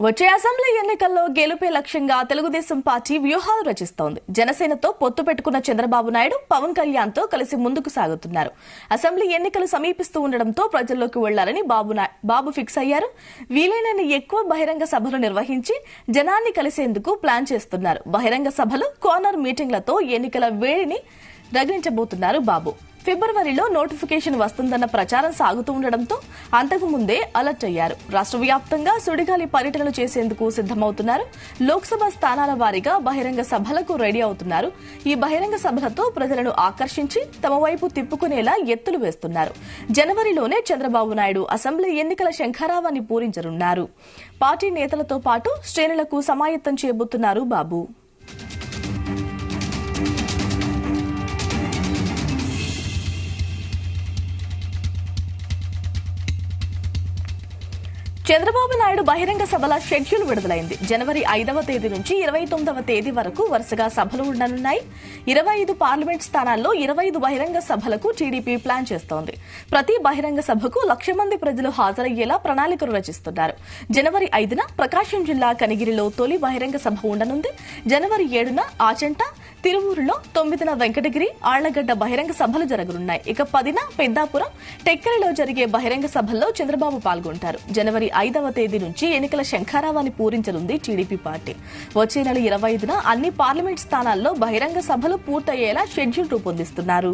వచ్చే అసెంబ్లీ ఎన్నికల్లో గెలుపే లక్ష్యంగా తెలుగుదేశం పార్టీ వ్యూహాలు రచిస్తోంది. జనసేనతో పొత్తు పెట్టుకున్న చంద్రబాబు నాయుడు పవన్ కళ్యాణ్ తో కలిసి ముందుకు సాగుతున్నారు. అసెంబ్లీ ఎన్నికలు సమీపిస్తూ ఉండడంతో ప్రజల్లోకి వెళ్లాలని బాబు ఫిక్స్ అయ్యారు. వీలైనన్ని ఎక్కువ బహిరంగ సభలు నిర్వహించి జనాన్ని కలిసేందుకు ప్లాన్ చేస్తున్నారు. బహిరంగ సభలు, కార్నర్ మీటింగ్లతో ఎన్నికల వేడిని రగిలించబోతున్నారు బాబు. ఫిబ్రవరిలో నోటిఫికేషన్ వస్తుందన్న ప్రచారం సాగుతూ ఉండడంతో అంతకు ముందే అలర్ట్ అయ్యారు. రాష్ట్ర వ్యాప్తంగా సుడిగాలి పర్యటనలు చేసేందుకు సిద్దమవుతున్నారు. లోక్సభ స్థానాల వారీగా బహిరంగ సభలకు రెడీ అవుతున్నారు. ఈ బహిరంగ సభలతో ప్రజలను ఆకర్షించి తమ వైపు తిప్పుకునేలా ఎత్తులు వేస్తున్నారు. జనవరిలోనే చంద్రబాబు నాయుడు అసెంబ్లీ ఎన్నికల శంఖారావాన్ని పూరించనున్నారు. పార్టీ నేతలతో పాటు శ్రేణులకు సమాయత్తం చేయబోతున్నారు బాబు. చంద్రబాబు నాయుడు బహిరంగ సభల షెడ్యూల్ విడుదలైంది. జనవరి 5వ తేదీ నుంచి 29వ తేదీ వరకు వరుసగా సభలు ఉండనున్నాయి. 25 పార్లమెంట్ స్థానాల్లో 25 బహిరంగ సభలకు టీడీపీ ప్లాన్ చేస్తోంది. ప్రతి బహిరంగ సభకు 1,00,000 మంది ప్రజలు హాజరయ్యేలా ప్రణాళికలు రచిస్తున్నారు. జనవరి 5న ప్రకాశం జిల్లా కనిగిరిలో తొలి బహిరంగ సభ ఉండనుంది. జనవరి 7న ఆచంట, తిరువూరులో, 9న వెంకటగిరి, ఆళ్లగడ్డ బహిరంగ సభలు జరగనున్నాయి. ఇక 10న పెద్దాపురం, టెక్కలిలో జరిగే బహిరంగ సభల్లో చంద్రబాబు పాల్గొంటారు. జనవరి 5వ తేదీ నుంచి ఎన్నికల శంఖారావాన్ని పూరించనుంది టీడీపీ పార్టీ. వచ్చే నెల 25న అన్ని పార్లమెంట్ స్థానాల్లో బహిరంగ సభలు పూర్తయ్యేలా షెడ్యూల్ రూపొందిస్తున్నారు.